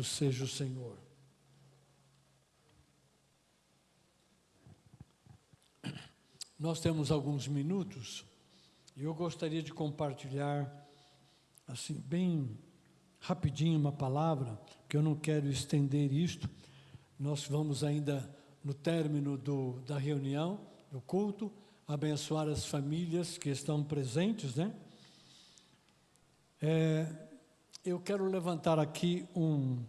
Seja o Senhor. Nós temos alguns minutos e eu gostaria de compartilhar, assim, bem rapidinho uma palavra, que eu não quero estender isto. Nós vamos ainda, no término da reunião, do culto, abençoar as famílias que estão presentes, né? Eu quero levantar aqui um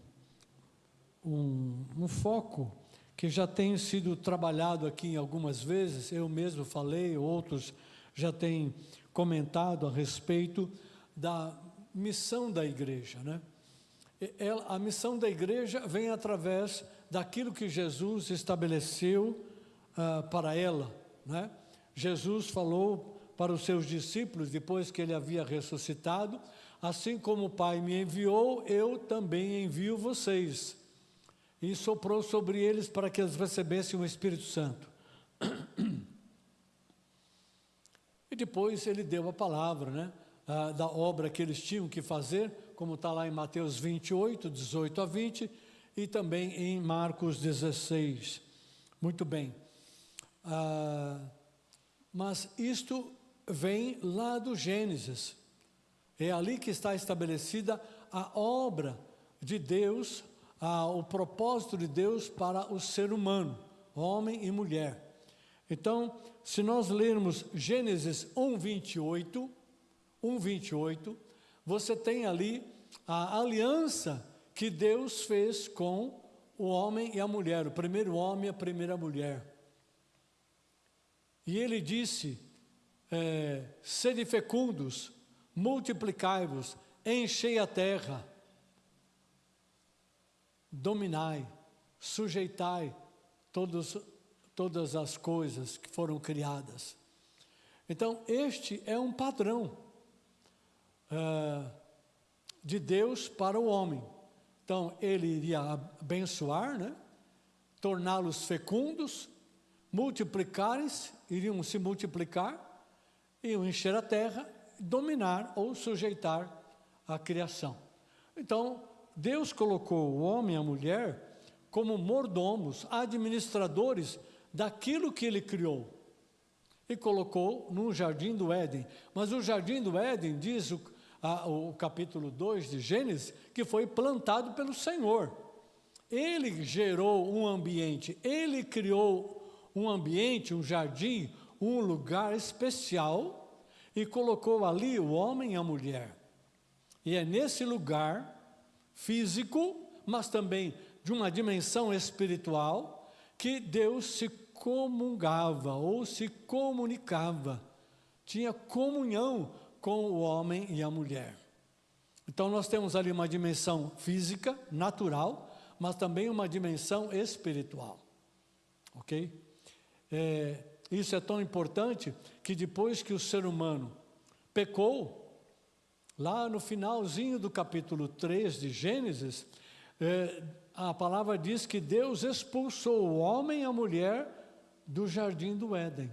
foco que já tem sido trabalhado aqui algumas vezes. Eu mesmo falei, outros já têm comentado a respeito da missão da igreja, né? A missão da igreja vem através daquilo que Jesus estabeleceu para ela, né? Jesus falou para os seus discípulos, depois que ele havia ressuscitado: assim como o Pai me enviou, eu também envio vocês. E soprou sobre eles para que eles recebessem o Espírito Santo. E depois ele deu a palavra, né, da obra que eles tinham que fazer, como está lá em Mateus 28, 18 a 20, e também em Marcos 16. Muito bem. Mas isto vem lá do Gênesis. É ali que está estabelecida a obra de Deus, o propósito de Deus para o ser humano, homem e mulher. Então, se nós lermos Gênesis 1:28, você tem ali a aliança que Deus fez com o homem e a mulher, o primeiro homem e a primeira mulher. E ele disse: sede fecundos, multiplicai-vos, enchei a terra, dominai, sujeitai todas as coisas que foram criadas. Então, este é um padrão de Deus para o homem. Então, ele iria abençoar, né? Torná-los fecundos, multiplicarem-se, iriam se multiplicar, iriam encher a terra, dominar ou sujeitar a criação. Então, Deus colocou o homem e a mulher como mordomos, administradores daquilo que Ele criou. E colocou no Jardim do Éden. Mas o Jardim do Éden, diz o capítulo 2 de Gênesis, que foi plantado pelo Senhor. Ele gerou um ambiente, Ele criou um ambiente, um jardim, um lugar especial, e colocou ali o homem e a mulher. E é nesse lugar físico, mas também de uma dimensão espiritual, que Deus se comungava ou se comunicava, tinha comunhão com o homem e a mulher. Então nós temos ali uma dimensão física, natural, mas também uma dimensão espiritual, ok? Isso é tão importante que depois que o ser humano pecou, lá no finalzinho do capítulo 3 de Gênesis, a palavra diz que Deus expulsou o homem e a mulher do Jardim do Éden,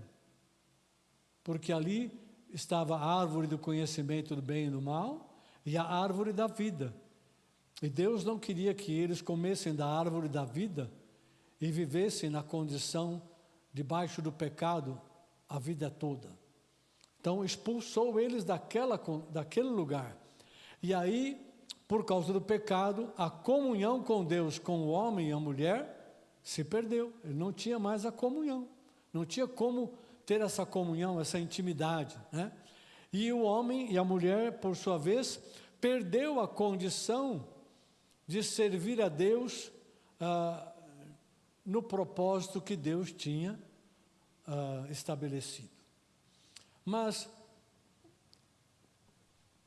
porque ali estava a árvore do conhecimento do bem e do mal e a árvore da vida, e Deus não queria que eles comessem da árvore da vida e vivessem na condição debaixo do pecado a vida toda. Então expulsou eles daquele lugar. E aí, por causa do pecado, a comunhão com Deus, com o homem e a mulher, se perdeu. Ele não tinha mais a comunhão. Não tinha como ter essa comunhão, essa intimidade, né? E o homem e a mulher, por sua vez, perdeu a condição de servir a Deus no propósito que Deus tinha estabelecido. Mas,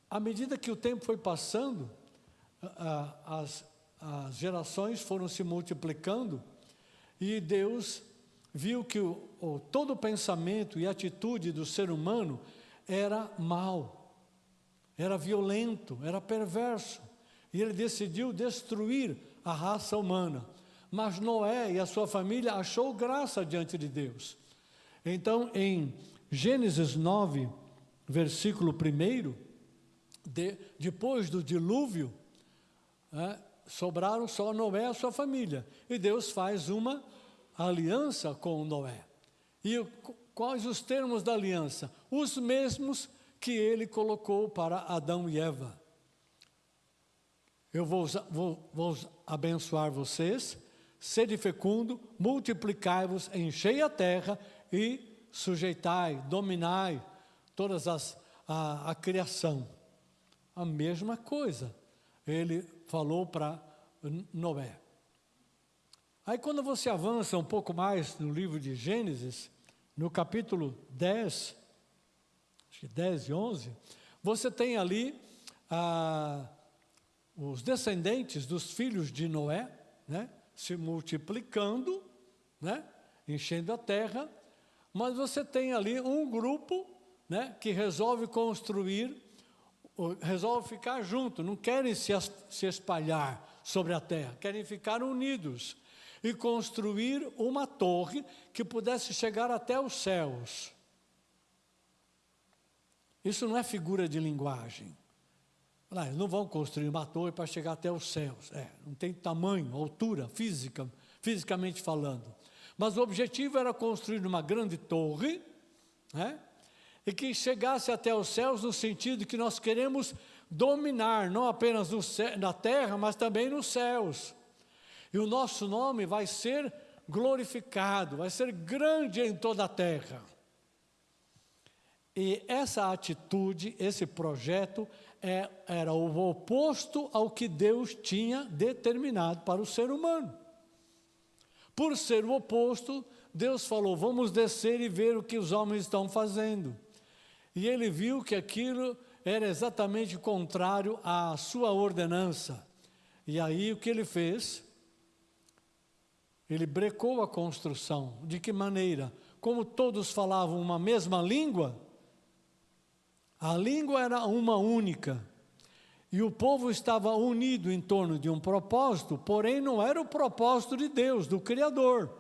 à medida que o tempo foi passando, as gerações foram se multiplicando, e Deus viu que todo o pensamento e atitude do ser humano era mau, era violento, era perverso, e Ele decidiu destruir a raça humana. Mas Noé e a sua família achou graça diante de Deus. Então, em Gênesis 9, versículo 1, depois do dilúvio, sobraram só Noé e a sua família. E Deus faz uma aliança com Noé. E quais os termos da aliança? Os mesmos que ele colocou para Adão e Eva. Eu vou abençoar vocês, sede fecundo, multiplicai-vos, enchei a terra e sujeitai, dominai todas a criação. A mesma coisa ele falou para Noé. Aí quando você avança um pouco mais no livro de Gênesis, no capítulo 10, acho que 10 e 11, você tem ali os descendentes dos filhos de Noé, né, se multiplicando, né, enchendo a terra, mas você tem ali um grupo, né, que resolve resolve ficar junto, não querem se espalhar sobre a terra, querem ficar unidos e construir uma torre que pudesse chegar até os céus. Isso não é figura de linguagem. Eles não vão construir uma torre para chegar até os céus. Não tem tamanho, altura, fisicamente falando. Mas o objetivo era construir uma grande torre, né, e que chegasse até os céus no sentido que nós queremos dominar, não apenas na terra, mas também nos céus. E o nosso nome vai ser glorificado, vai ser grande em toda a terra. E essa atitude, esse projeto, era o oposto ao que Deus tinha determinado para o ser humano. Por ser o oposto, Deus falou, vamos descer e ver o que os homens estão fazendo. E ele viu que aquilo era exatamente contrário à sua ordenança. E aí o que ele fez? Ele brecou a construção. De que maneira? Como todos falavam uma mesma língua, a língua era uma única. E o povo estava unido em torno de um propósito, porém não era o propósito de Deus, do Criador.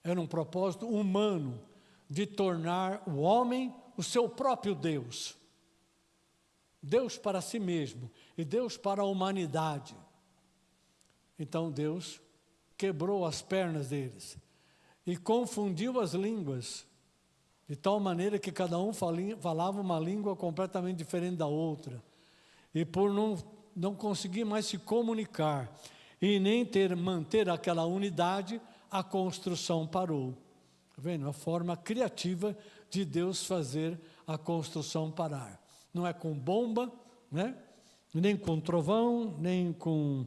Era um propósito humano, de tornar o homem o seu próprio Deus. Deus para si mesmo e Deus para a humanidade. Então Deus quebrou as pernas deles e confundiu as línguas, de tal maneira que cada um falava uma língua completamente diferente da outra. E por não conseguir mais se comunicar e nem manter aquela unidade, a construção parou. Está vendo? A forma criativa de Deus fazer a construção parar. Não é com bomba, né? Nem com trovão, nem com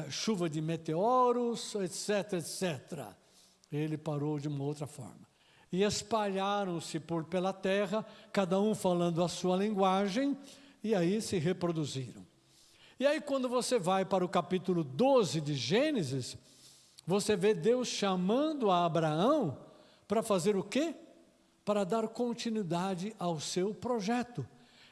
chuva de meteoros, etc, etc. Ele parou de uma outra forma. E espalharam-se pela terra, cada um falando a sua linguagem, e aí se reproduziram. E aí quando você vai para o capítulo 12 de Gênesis, você vê Deus chamando a Abraão para fazer o quê? Para dar continuidade ao seu projeto.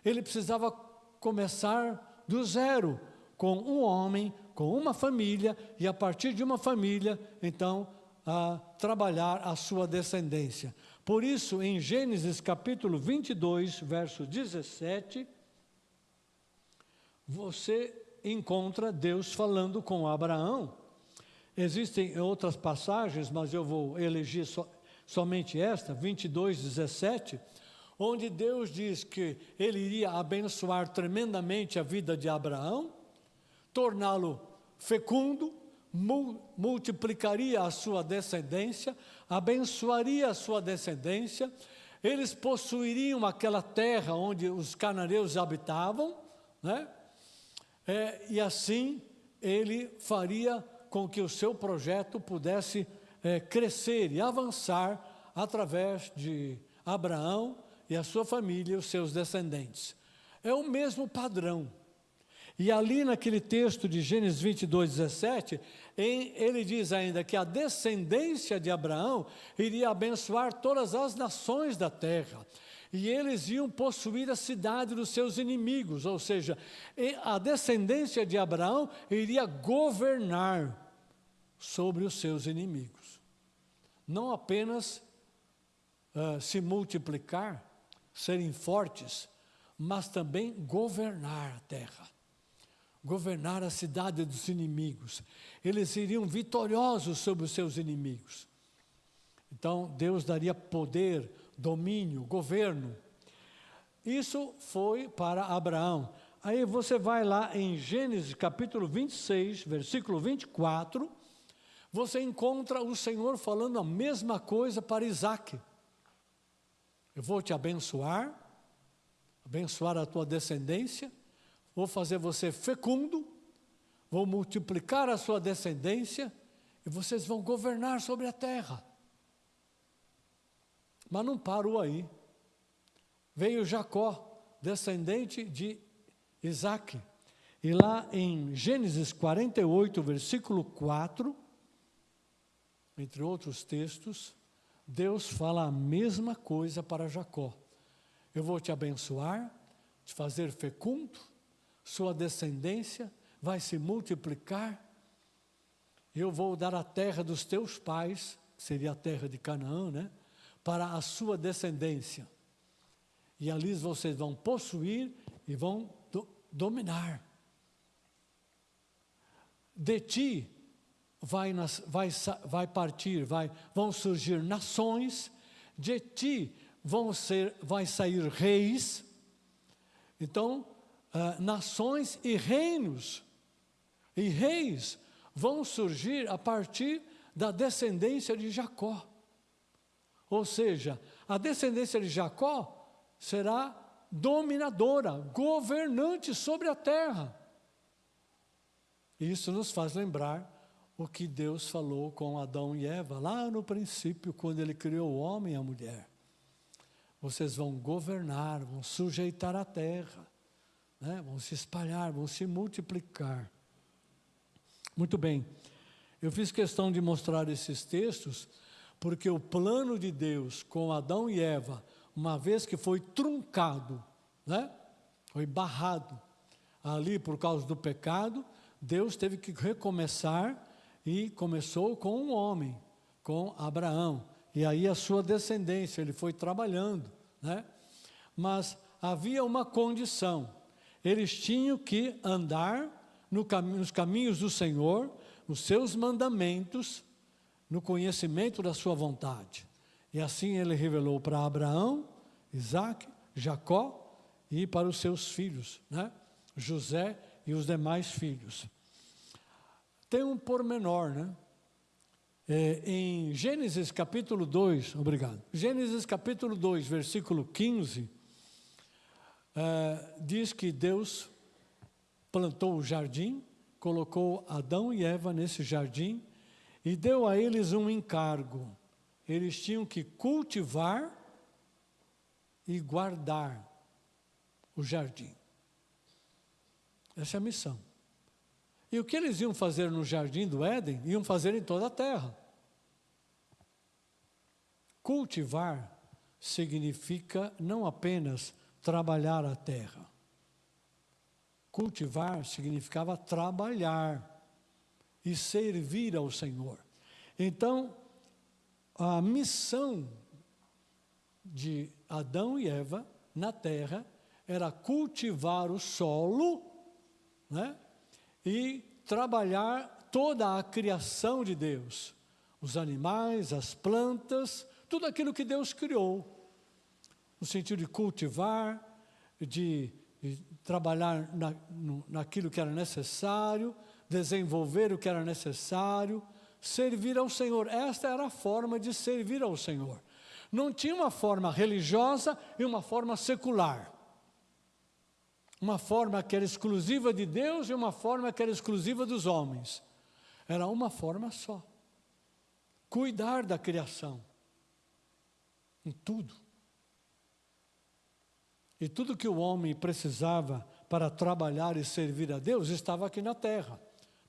Ele precisava começar do zero, com um homem, com uma família, e a partir de uma família, então, a trabalhar a sua descendência. Por isso, em Gênesis capítulo 22, verso 17, você encontra Deus falando com Abraão. Existem outras passagens, mas eu vou elegir somente esta, 22, 17, onde Deus diz que Ele iria abençoar tremendamente a vida de Abraão, torná-lo fecundo, multiplicaria a sua descendência, abençoaria a sua descendência, eles possuiriam aquela terra onde os cananeus habitavam, né? E assim Ele faria com que o seu projeto pudesse crescer e avançar através de Abraão e a sua família e os seus descendentes. É o mesmo padrão. E ali naquele texto de Gênesis 22, 17, ele diz ainda que a descendência de Abraão iria abençoar todas as nações da terra. E eles iam possuir a cidade dos seus inimigos, ou seja, a descendência de Abraão iria governar sobre os seus inimigos. Não apenas se multiplicar, serem fortes, mas também governar a terra. governar a cidade dos inimigos. Eles iriam vitoriosos sobre os seus inimigos. Então, Deus daria poder, domínio, governo. Isso foi para Abraão. Aí você vai lá em Gênesis capítulo 26, versículo 24, você encontra o Senhor falando a mesma coisa para Isaque. Eu vou te abençoar a tua descendência, vou fazer você fecundo, vou multiplicar a sua descendência e vocês vão governar sobre a terra. Mas não parou aí. Veio Jacó, descendente de Isaque. E lá em Gênesis 48, versículo 4, entre outros textos, Deus fala a mesma coisa para Jacó. Eu vou te abençoar, te fazer fecundo, sua descendência vai se multiplicar, eu vou dar a terra dos teus pais, que seria a terra de Canaã, né? Para a sua descendência. E ali vocês vão possuir e vão dominar. De ti vão surgir nações, de ti vai sair reis. Então, nações e reinos, e reis vão surgir a partir da descendência de Jacó. Ou seja, a descendência de Jacó será dominadora, governante sobre a terra. Isso nos faz lembrar o que Deus falou com Adão e Eva, lá no princípio, quando Ele criou o homem e a mulher. Vocês vão governar, vão sujeitar a terra, né? Vão se espalhar, vão se multiplicar. Muito bem, eu fiz questão de mostrar esses textos, porque o plano de Deus com Adão e Eva, uma vez que foi truncado, né? Foi barrado ali por causa do pecado, Deus teve que recomeçar e começou com um homem, com Abraão. E aí a sua descendência, ele foi trabalhando, né? Mas havia uma condição, eles tinham que andar nos caminhos do Senhor, nos seus mandamentos, no conhecimento da sua vontade. E assim ele revelou para Abraão, Isaque, Jacó e para os seus filhos, né? José e os demais filhos. Tem um pormenor, né? Em Gênesis capítulo 2, obrigado. Gênesis capítulo 2, versículo 15, diz que Deus plantou o jardim, colocou Adão e Eva nesse jardim e deu a eles um encargo. Eles tinham que cultivar e guardar o jardim. Essa é a missão. E o que eles iam fazer no jardim do Éden, iam fazer em toda a terra. Cultivar significa não apenas trabalhar a terra. Cultivar significava trabalhar e servir ao Senhor. Então, a missão de Adão e Eva na terra era cultivar o solo, né? E trabalhar toda a criação de Deus, os animais, as plantas, tudo aquilo que Deus criou, no sentido de cultivar, de trabalhar naquilo que era necessário, desenvolver o que era necessário, servir ao Senhor. Esta era a forma de servir ao Senhor. Não tinha uma forma religiosa e uma forma secular. Uma forma que era exclusiva de Deus e uma forma que era exclusiva dos homens. Era uma forma só. Cuidar da criação. Em tudo. E tudo que o homem precisava para trabalhar e servir a Deus estava aqui na terra.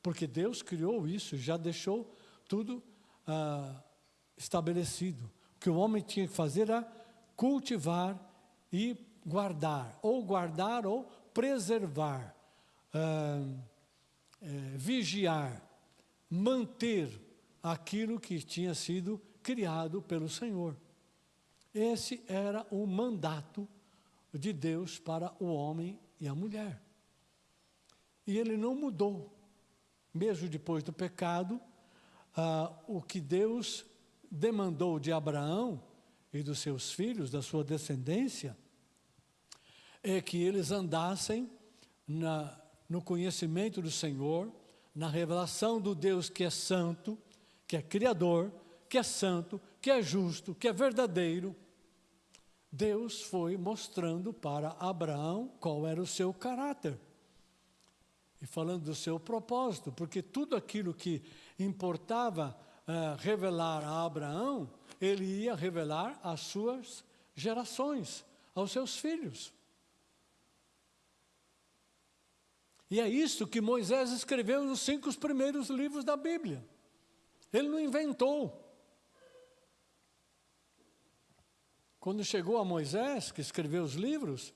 Porque Deus criou isso, já deixou tudo estabelecido. O que o homem tinha que fazer era cultivar e guardar ou preservar, vigiar, manter aquilo que tinha sido criado pelo Senhor. Esse era o mandato de Deus para o homem e a mulher. E ele não mudou. Mesmo depois do pecado, o que Deus demandou de Abraão e dos seus filhos, da sua descendência, é que eles andassem no conhecimento do Senhor, na revelação do Deus que é santo, que é criador, que é santo, que é justo, que é verdadeiro. Deus foi mostrando para Abraão qual era o seu caráter. E falando do seu propósito, porque tudo aquilo que importava revelar a Abraão, ele ia revelar às suas gerações, aos seus filhos. E é isso que Moisés escreveu nos 5 primeiros livros da Bíblia. Ele não inventou. Quando chegou a Moisés, que escreveu os livros,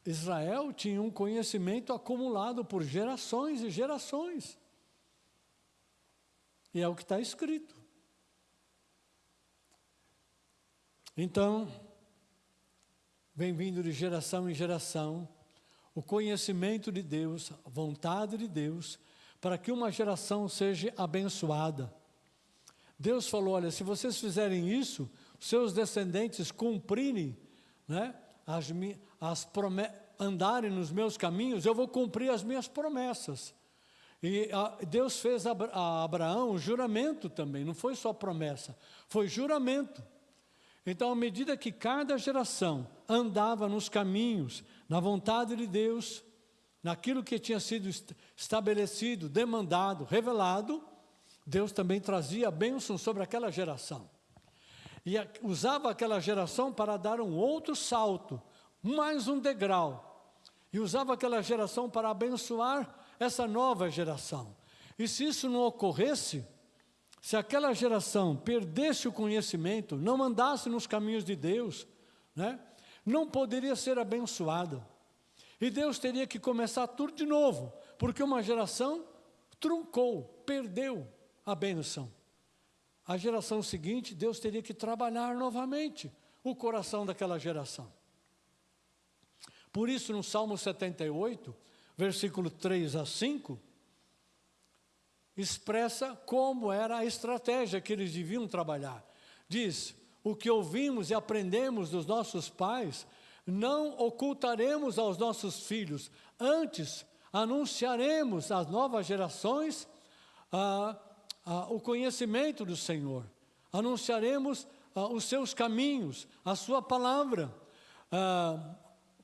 Israel tinha um conhecimento acumulado por gerações e gerações. E é o que está escrito. Então, vem vindo de geração em geração, o conhecimento de Deus, a vontade de Deus, para que uma geração seja abençoada. Deus falou, olha, se vocês fizerem isso, seus descendentes cumprirem, né, andarem nos meus caminhos, eu vou cumprir as minhas promessas. E Deus fez a Abraão um juramento também, não foi só promessa, foi juramento. Então, à medida que cada geração andava nos caminhos, na vontade de Deus, naquilo que tinha sido estabelecido, demandado, revelado, Deus também trazia a bênção sobre aquela geração. E usava aquela geração para dar um outro salto, mais um degrau. E usava aquela geração para abençoar essa nova geração. E se isso não ocorresse, se aquela geração perdesse o conhecimento, não andasse nos caminhos de Deus, né, não poderia ser abençoada. E Deus teria que começar tudo de novo, porque uma geração truncou, perdeu a bênção. A geração seguinte, Deus teria que trabalhar novamente o coração daquela geração. Por isso, no Salmo 78, versículo 3 a 5, expressa como era a estratégia que eles deviam trabalhar. Diz, o que ouvimos e aprendemos dos nossos pais, não ocultaremos aos nossos filhos, antes anunciaremos às novas gerações o conhecimento do Senhor, anunciaremos os seus caminhos, a sua palavra,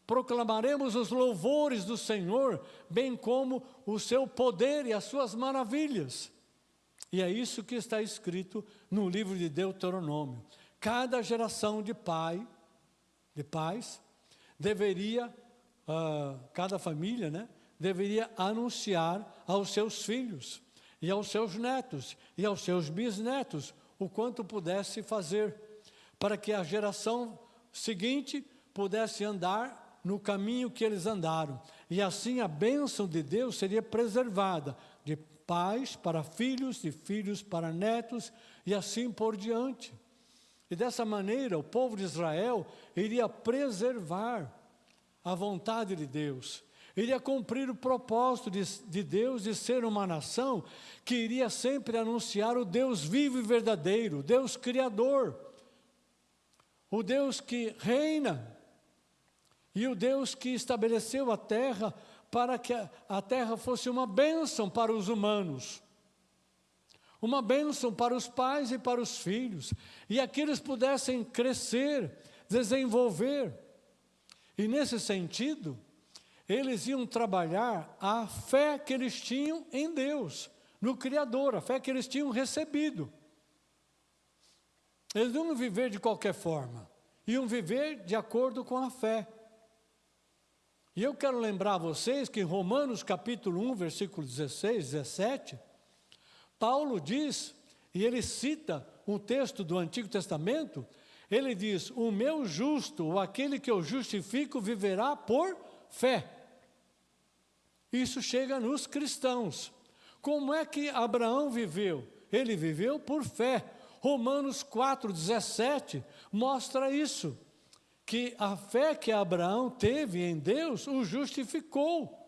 proclamaremos os louvores do Senhor, bem como o seu poder e as suas maravilhas. E é isso que está escrito no livro de Deuteronômio. Cada geração de pais, deveria, cada família, né, deveria anunciar aos seus filhos, e aos seus netos, e aos seus bisnetos, o quanto pudesse fazer, para que a geração seguinte pudesse andar no caminho que eles andaram. E assim a bênção de Deus seria preservada, de pais para filhos, de filhos para netos, e assim por diante. E dessa maneira, o povo de Israel iria preservar a vontade de Deus, iria cumprir o propósito de Deus de ser uma nação que iria sempre anunciar o Deus vivo e verdadeiro, o Deus criador, o Deus que reina e o Deus que estabeleceu a terra para que a terra fosse uma bênção para os humanos, uma bênção para os pais e para os filhos, e aqueles pudessem crescer, desenvolver. E nesse sentido, eles iam trabalhar a fé que eles tinham em Deus, no Criador, a fé que eles tinham recebido. Eles não iam viver de qualquer forma, iam viver de acordo com a fé. E eu quero lembrar a vocês que em Romanos capítulo 1, versículo 16, 17, Paulo diz, e ele cita um texto do Antigo Testamento, ele diz, o meu justo, ou aquele que eu justifico, viverá por fé. Isso chega nos cristãos. Como é que Abraão viveu? Ele viveu por fé. Romanos 4,17 mostra isso, que a fé que Abraão teve em Deus o justificou.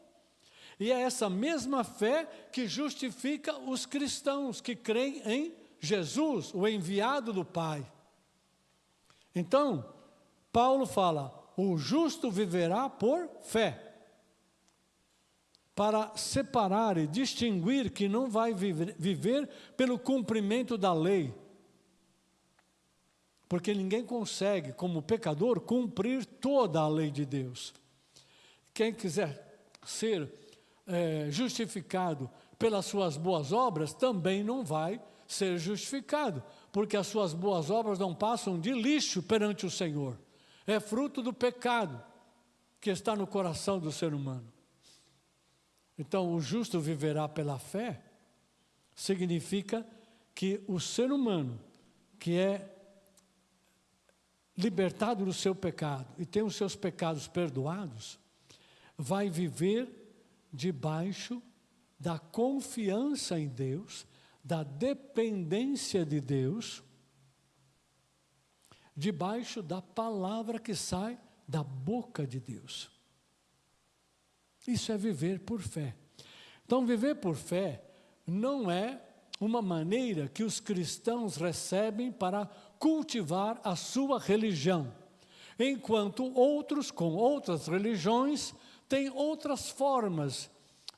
E é essa mesma fé que justifica os cristãos que creem em Jesus, o enviado do Pai. Então, Paulo fala, o justo viverá por fé. Para separar e distinguir que não vai viver pelo cumprimento da lei. Porque ninguém consegue, como pecador, cumprir toda a lei de Deus. Quem quiser ser justificado pelas suas boas obras, também não vai ser justificado, porque as suas boas obras não passam de lixo perante o Senhor. É fruto do pecado que está no coração do ser humano. Então, o justo viverá pela fé, significa que o ser humano que é libertado do seu pecado e tem os seus pecados perdoados, vai viver debaixo da confiança em Deus, da dependência de Deus, debaixo da palavra que sai da boca de Deus. Isso é viver por fé. Então, viver por fé não é uma maneira que os cristãos recebem para cultivar a sua religião, enquanto outros com outras religiões têm outras formas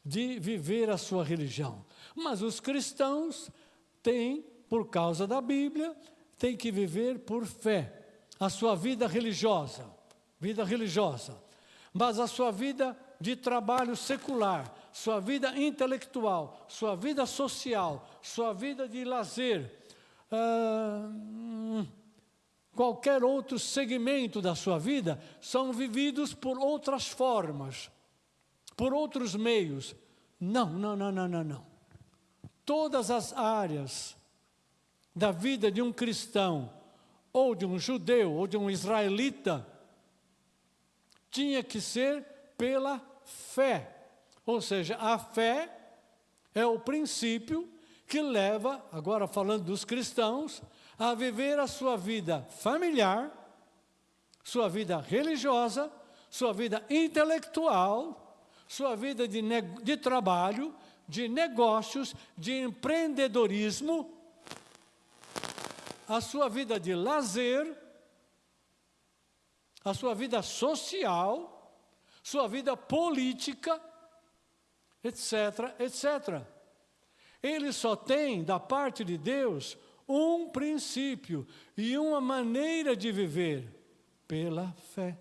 de viver a sua religião. Mas os cristãos têm, por causa da Bíblia, têm que viver por fé a sua vida religiosa, mas a sua vida de trabalho secular, sua vida intelectual, sua vida social, sua vida de lazer, qualquer outro segmento da sua vida, são vividos por outras formas, por outros meios. Não. Todas as áreas da vida de um cristão, ou de um judeu, ou de um israelita, tinha que ser pela fé. Ou seja, a fé é o princípio que leva, agora falando dos cristãos, a viver a sua vida familiar, sua vida religiosa, sua vida intelectual, sua vida de trabalho, de negócios, de empreendedorismo, a sua vida de lazer, a sua vida social, sua vida política, etc. Ele só tem, da parte de Deus, um princípio e uma maneira de viver, pela fé.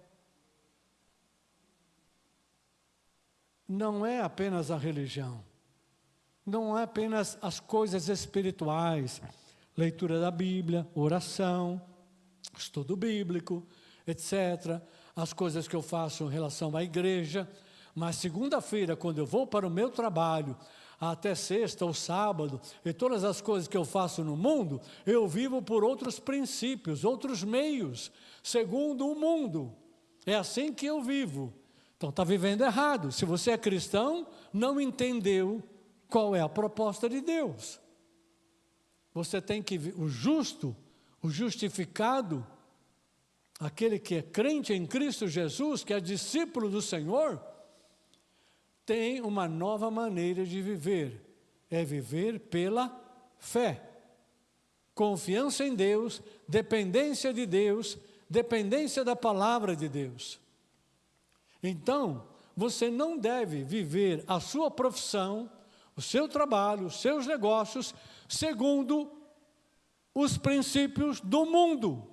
Não é apenas a religião, não é apenas as coisas espirituais, leitura da Bíblia, oração, estudo bíblico, etc., as coisas que eu faço em relação à igreja, mas segunda-feira, quando eu vou para o meu trabalho, até sexta ou sábado, e todas as coisas que eu faço no mundo, eu vivo por outros princípios, outros meios, segundo o mundo. É assim que eu vivo. Então está vivendo errado. Se você é cristão, não entendeu qual é a proposta de Deus. Você tem que, o justo, o justificado, aquele que é crente em Cristo Jesus, que é discípulo do Senhor, tem uma nova maneira de viver. É viver pela fé. Confiança em Deus, dependência de Deus, dependência da palavra de Deus. Então, você não deve viver a sua profissão, o seu trabalho, os seus negócios, segundo os princípios do mundo.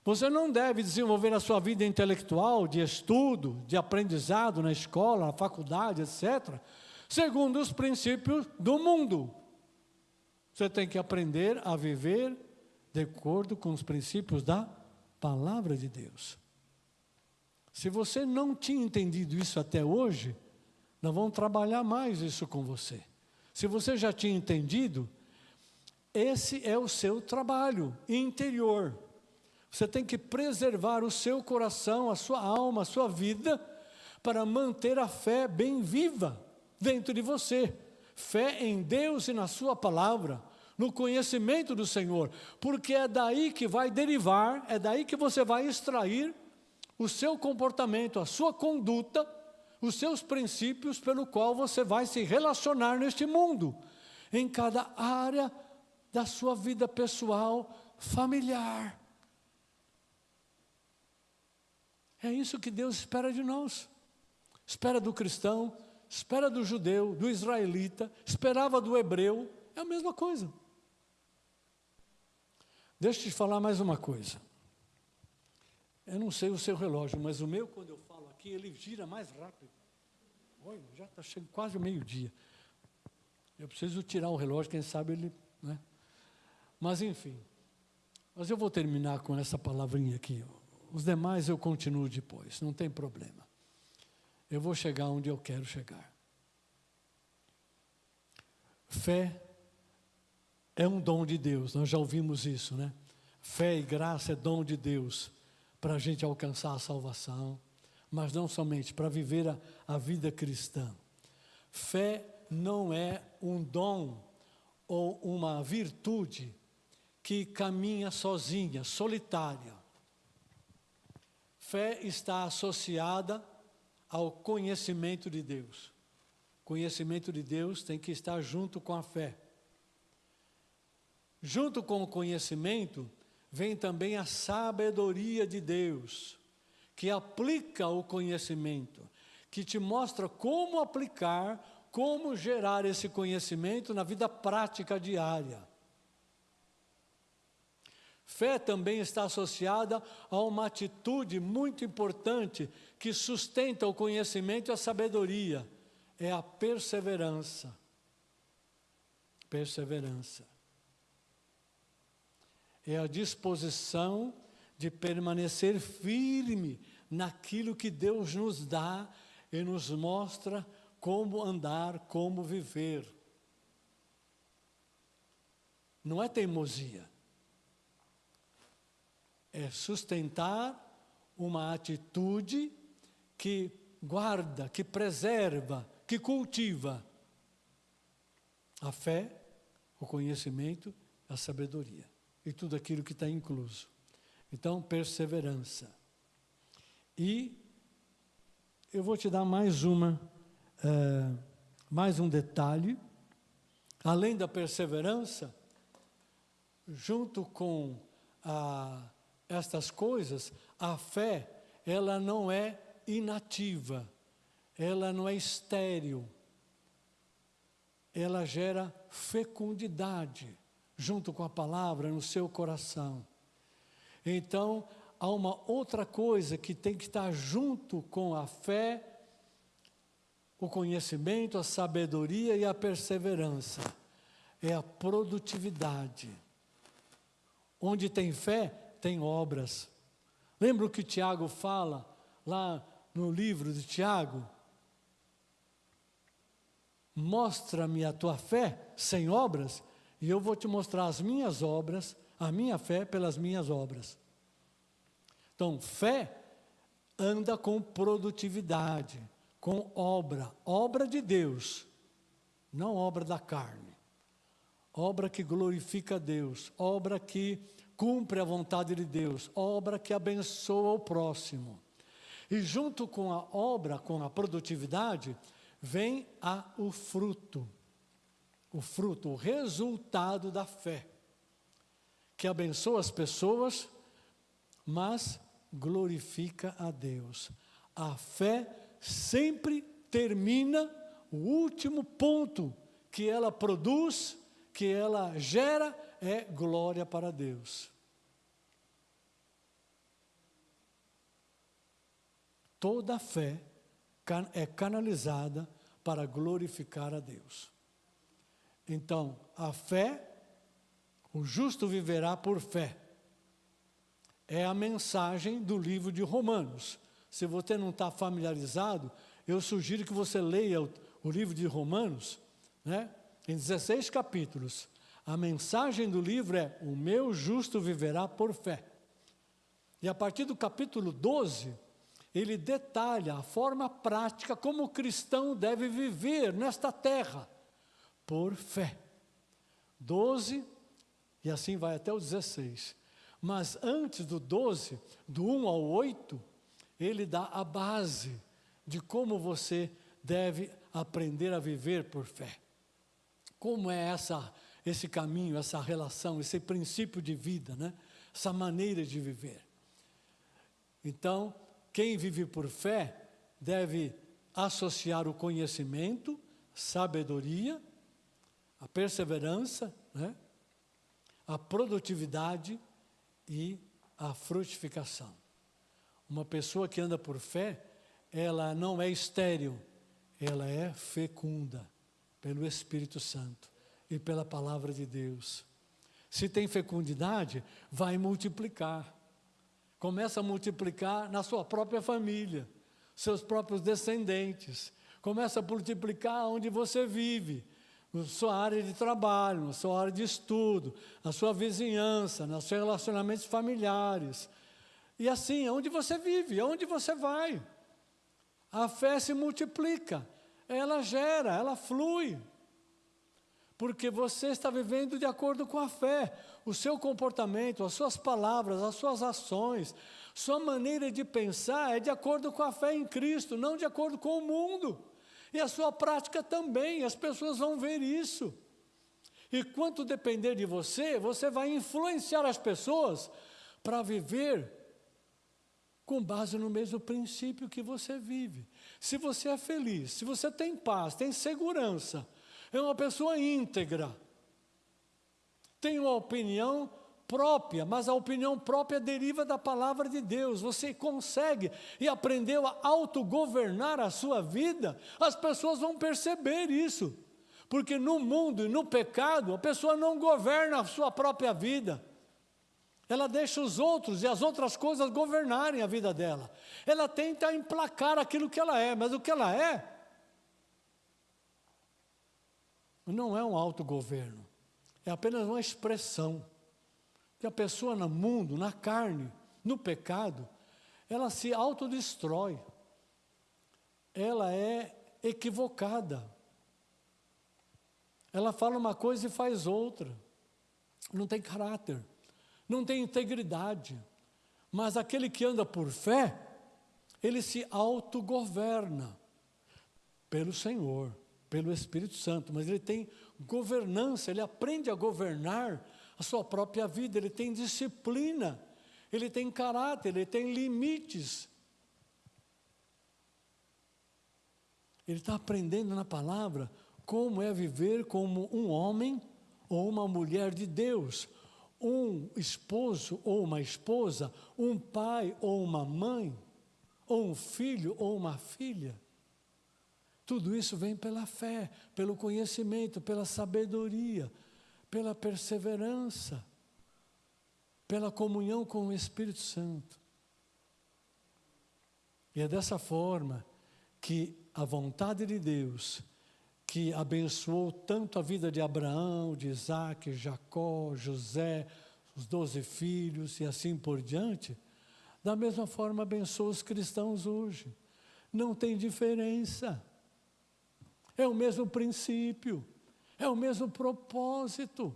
Você não deve desenvolver a sua vida intelectual, de estudo, de aprendizado na escola, na faculdade, etc., segundo os princípios do mundo. Você tem que aprender a viver de acordo com os princípios da palavra de Deus. Se você não tinha entendido isso até hoje, nós vamos trabalhar mais isso com você. Se você já tinha entendido, esse é o seu trabalho interior. Você tem que preservar o seu coração, a sua alma, a sua vida, para manter a fé bem viva dentro de você. Fé em Deus e na sua palavra, no conhecimento do Senhor, porque é daí que vai derivar, é daí que você vai extrair o seu comportamento, a sua conduta, os seus princípios pelo qual você vai se relacionar neste mundo, em cada área da sua vida pessoal, familiar. É isso que Deus espera de nós. Espera do cristão, espera do judeu, do israelita, esperava do hebreu, é a mesma coisa. Deixa eu te falar mais uma coisa. Eu não sei o seu relógio, mas o meu, quando eu falo aqui, ele gira mais rápido. Olha, já está chegando quase o meio-dia. Eu preciso tirar o relógio, quem sabe ele... né? Mas enfim, mas eu vou terminar com essa palavrinha aqui. Os demais eu continuo depois, não tem problema. Eu vou chegar onde eu quero chegar. Fé é um dom de Deus, nós já ouvimos isso, né? Fé e graça é dom de Deus para a gente alcançar a salvação, mas não somente para viver a vida cristã. Fé não é um dom ou uma virtude que caminha sozinha, solitária. Fé está associada ao conhecimento de Deus. Conhecimento de Deus tem que estar junto com a fé. Junto com o conhecimento, vem também a sabedoria de Deus, que aplica o conhecimento, que te mostra como aplicar, como gerar esse conhecimento na vida prática diária. Fé também está associada a uma atitude muito importante que sustenta o conhecimento e a sabedoria, é a perseverança. Perseverança. É a disposição de permanecer firme naquilo que Deus nos dá e nos mostra como andar, como viver. Não é teimosia. É sustentar uma atitude que guarda, que preserva, que cultiva a fé, o conhecimento, a sabedoria e tudo aquilo que está incluso. Então, perseverança. E eu vou te dar mais um detalhe. Além da perseverança, junto com estas coisas, a fé, ela não é inativa, ela não é estéril, ela gera fecundidade junto com a palavra no seu coração. Então, há uma outra coisa que tem que estar junto com a fé, o conhecimento, a sabedoria e a perseverança, é a produtividade. Onde tem fé, tem obras. Lembra o que Tiago fala lá no livro de Tiago? Mostra-me a tua fé sem obras, e eu vou te mostrar as minhas obras, a minha fé pelas minhas obras. Então, fé anda com produtividade, com obra de Deus, não obra da carne. Obra que glorifica a Deus, obra que cumpre a vontade de Deus, obra que abençoa o próximo. E junto com a obra, com a produtividade, vem o fruto, o resultado da fé, que abençoa as pessoas, mas glorifica a Deus. A fé sempre termina, o último ponto que ela produz, que ela gera, é glória para Deus. Toda a fé é canalizada para glorificar a Deus. Então, a fé, o justo viverá por fé. É a mensagem do livro de Romanos. Se você não está familiarizado, eu sugiro que você leia o livro de Romanos, né? Em 16 capítulos. A mensagem do livro é: o meu justo viverá por fé. E a partir do capítulo 12, ele detalha a forma prática como o cristão deve viver nesta terra, por fé. 12, e assim vai até o 16. Mas antes do 12, do 1 ao 8, ele dá a base de como você deve aprender a viver por fé. Como é esse caminho, essa relação, esse princípio de vida, né? Essa maneira de viver. Então, quem vive por fé deve associar o conhecimento, sabedoria, a perseverança, né? A produtividade e a frutificação. Uma pessoa que anda por fé, ela não é estéril, ela é fecunda pelo Espírito Santo e pela palavra de Deus. Se tem fecundidade, vai multiplicar. Começa a multiplicar na sua própria família, seus próprios descendentes. Começa a multiplicar onde você vive, na sua área de trabalho, na sua área de estudo, na sua vizinhança, nos seus relacionamentos familiares. E assim, onde você vive, onde você vai. A fé se multiplica, ela gera, ela flui. Porque você está vivendo de acordo com a fé. O seu comportamento, as suas palavras, as suas ações, sua maneira de pensar é de acordo com a fé em Cristo, não de acordo com o mundo. E a sua prática também, as pessoas vão ver isso. E quanto depender de você, você vai influenciar as pessoas para viver com base no mesmo princípio que você vive. Se você é feliz, se você tem paz, tem segurança, é uma pessoa íntegra, tem uma opinião própria, mas a opinião própria deriva da palavra de Deus. Você consegue e aprendeu a autogovernar a sua vida, as pessoas vão perceber isso. Porque no mundo e no pecado, a pessoa não governa a sua própria vida. Ela deixa os outros e as outras coisas governarem a vida dela. Ela tenta emplacar aquilo que ela é, mas o que ela é não é um autogoverno, é apenas uma expressão. Que a pessoa no mundo, na carne, no pecado, ela se autodestrói. Ela é equivocada. Ela fala uma coisa e faz outra. Não tem caráter, não tem integridade. Mas aquele que anda por fé, ele se autogoverna pelo Senhor, pelo Espírito Santo. Mas ele tem governança, ele aprende a governar a sua própria vida, ele tem disciplina, ele tem caráter, ele tem limites. Ele está aprendendo na palavra como é viver como um homem ou uma mulher de Deus, um esposo ou uma esposa, um pai ou uma mãe, ou um filho ou uma filha. Tudo isso vem pela fé, pelo conhecimento, pela sabedoria, pela perseverança, pela comunhão com o Espírito Santo. E é dessa forma que a vontade de Deus, que abençoou tanto a vida de Abraão, de Isaac, Jacó, José, os 12 filhos e assim por diante, da mesma forma abençoa os cristãos hoje. Não tem diferença. É o mesmo princípio. É o mesmo propósito.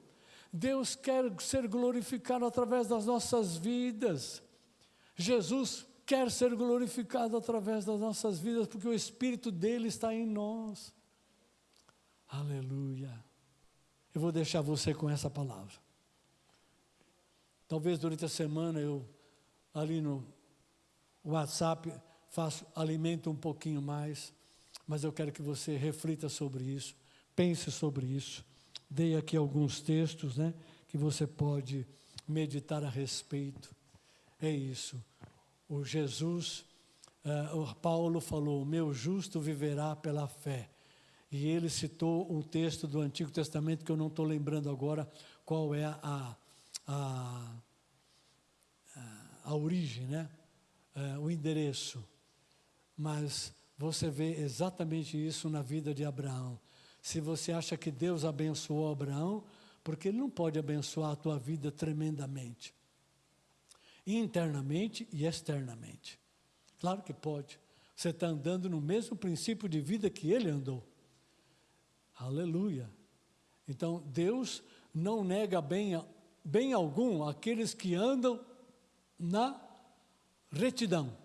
Deus quer ser glorificado através das nossas vidas. Jesus quer ser glorificado através das nossas vidas, porque o Espírito dele está em nós. Aleluia. Eu vou deixar você com essa palavra. Talvez durante a semana eu, ali no WhatsApp, alimento um pouquinho mais, mas eu quero que você reflita sobre isso. Pense sobre isso. Dei aqui alguns textos, né, que você pode meditar a respeito. É isso. O Jesus, o Paulo falou, meu justo viverá pela fé. E ele citou um texto do Antigo Testamento que eu não estou lembrando agora qual é a origem, né, o endereço. Mas você vê exatamente isso na vida de Abraão. Se você acha que Deus abençoou Abraão, porque Ele não pode abençoar a tua vida tremendamente. Internamente e externamente. Claro que pode. Você está andando no mesmo princípio de vida que ele andou. Aleluia. Então, Deus não nega bem algum àqueles que andam na retidão.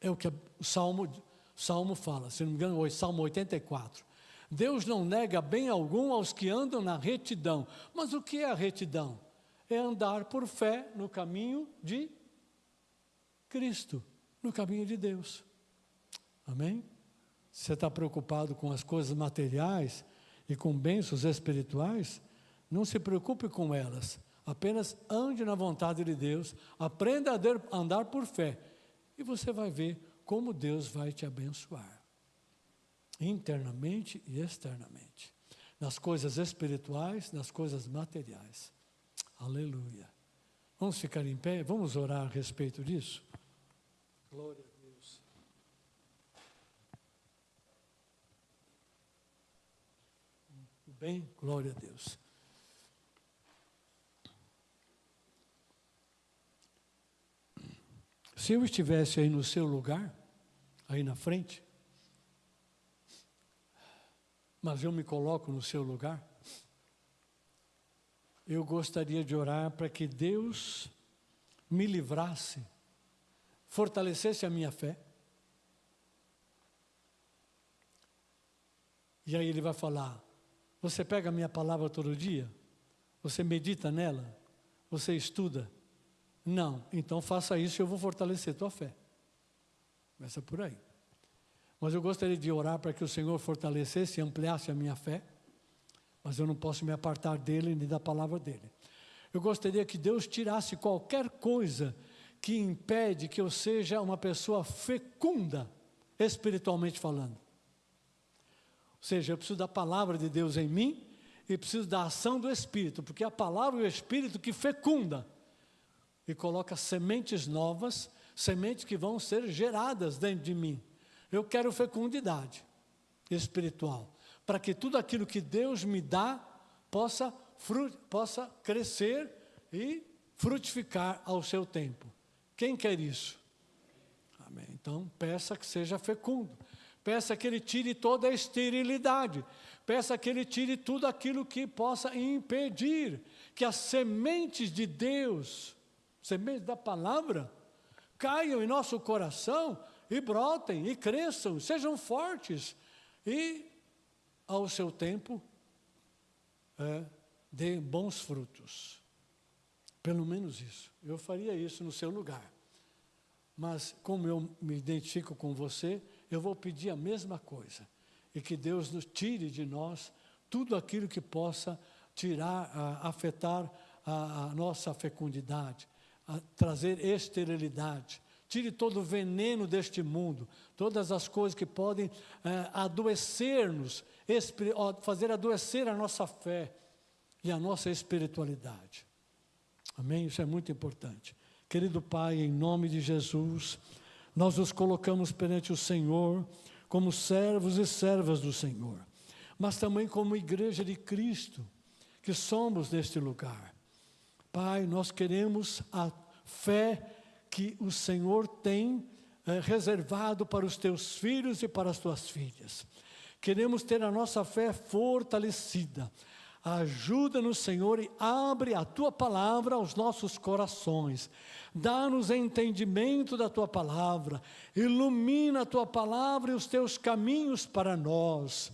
É o que o Salmo fala, se não me engano, o Salmo 84. Deus não nega bem algum aos que andam na retidão. Mas o que é a retidão? É andar por fé no caminho de Cristo, no caminho de Deus. Amém? Se você está preocupado com as coisas materiais e com bênçãos espirituais, não se preocupe com elas. Apenas ande na vontade de Deus, aprenda a andar por fé. E você vai ver como Deus vai te abençoar. Internamente e externamente. Nas coisas espirituais, nas coisas materiais. Aleluia. Vamos ficar em pé? Vamos orar a respeito disso? Glória a Deus. Bem, glória a Deus. Se eu estivesse aí no seu lugar, aí na frente, mas eu me coloco no seu lugar, eu gostaria de orar para que Deus me livrasse, fortalecesse a minha fé. E aí ele vai falar, você pega a minha palavra todo dia? Você medita nela? Você estuda? Não, então faça isso e eu vou fortalecer tua fé. Começa por aí. Mas eu gostaria de orar para que o Senhor fortalecesse e ampliasse a minha fé, mas eu não posso me apartar dele nem da palavra dele. Eu gostaria que Deus tirasse qualquer coisa que impede que eu seja uma pessoa fecunda, espiritualmente falando. Ou seja, eu preciso da palavra de Deus em mim e preciso da ação do Espírito, porque a palavra e o Espírito que fecunda e coloca sementes novas, sementes que vão ser geradas dentro de mim. Eu quero fecundidade espiritual, para que tudo aquilo que Deus me dá possa crescer e frutificar ao seu tempo. Quem quer isso? Amém. Então, peça que seja fecundo. Peça que Ele tire toda a esterilidade. Peça que Ele tire tudo aquilo que possa impedir que as sementes de Deus, sementes da palavra, caiam em nosso coração e brotem, e cresçam, sejam fortes, e ao seu tempo dê bons frutos. Pelo menos isso. Eu faria isso no seu lugar. Mas como eu me identifico com você, eu vou pedir a mesma coisa. E que Deus nos tire de nós tudo aquilo que possa afetar a nossa fecundidade, trazer esterilidade. Tire todo o veneno deste mundo, todas as coisas que podem adoecer-nos, fazer adoecer a nossa fé e a nossa espiritualidade. Amém? Isso é muito importante. Querido Pai, em nome de Jesus, nós nos colocamos perante o Senhor como servos e servas do Senhor, mas também como igreja de Cristo, que somos neste lugar. Pai, nós queremos a fé que o Senhor tem reservado para os teus filhos e para as tuas filhas. Queremos ter a nossa fé fortalecida. Ajuda-nos, Senhor, e abre a Tua palavra aos nossos corações. Dá-nos entendimento da Tua palavra. Ilumina a Tua palavra e os Teus caminhos para nós.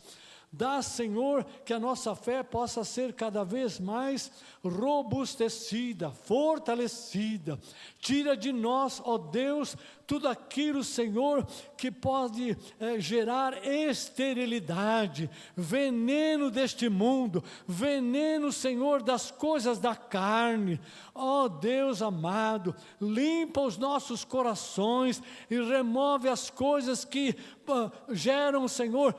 Dá, Senhor, que a nossa fé possa ser cada vez mais robustecida, fortalecida. Tira de nós, ó Deus, tudo aquilo, Senhor, que pode gerar esterilidade, veneno deste mundo, veneno, Senhor, das coisas da carne. Ó Deus amado, limpa os nossos corações e remove as coisas que geram, Senhor,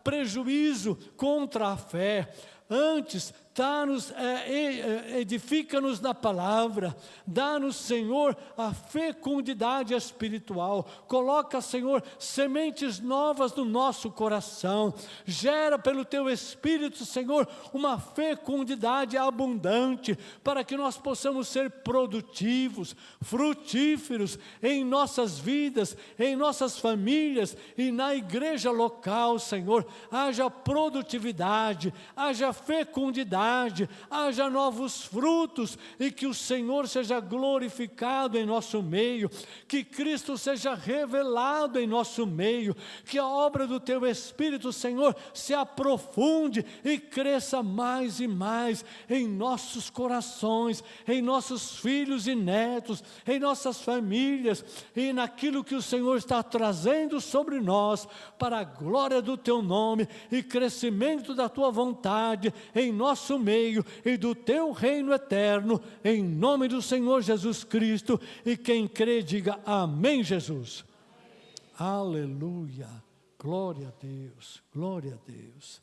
prejuízo contra a fé. Antes, edifica-nos na palavra, dá-nos, Senhor, a fecundidade espiritual, coloca, Senhor, sementes novas no nosso coração, gera pelo Teu Espírito, Senhor, uma fecundidade abundante, para que nós possamos ser produtivos, frutíferos em nossas vidas, em nossas famílias e na igreja local, Senhor. Haja produtividade, haja fecundidade, vontade, haja novos frutos e que o Senhor seja glorificado em nosso meio, que Cristo seja revelado em nosso meio, que a obra do Teu Espírito, Senhor, se aprofunde e cresça mais e mais em nossos corações, em nossos filhos e netos, em nossas famílias e naquilo que o Senhor está trazendo sobre nós para a glória do Teu nome e crescimento da Tua vontade em nosso meio e do Teu reino eterno, em nome do Senhor Jesus Cristo. E quem crê, diga amém, Jesus. Aleluia. Glória a Deus. Glória a Deus.